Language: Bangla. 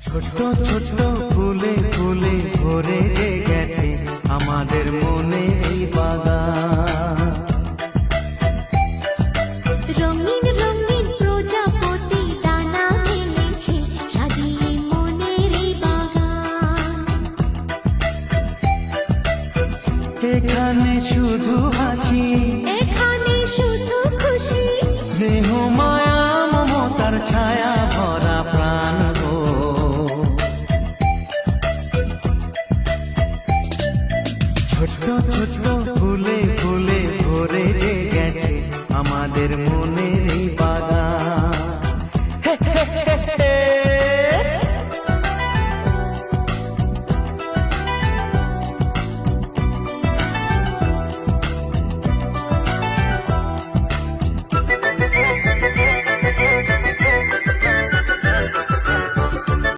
ছোট্ট ছোট্ট ফুলে ফুলে ভরে গেছে আমাদের মনে এই বাগান। রঙিন রঙিন প্রজাপতি ডানা মেলেছে সাজিয়ে মনের এই বাগান। এখানে শুধু হাসি, এখানে শুধু খুশি, স্নেহ মায়া মমতার ছায়া ভরা প্রাণ গো। ছোট্ট ছোট্ট ফুলে ফুলে ভরে গেছে আমাদের মন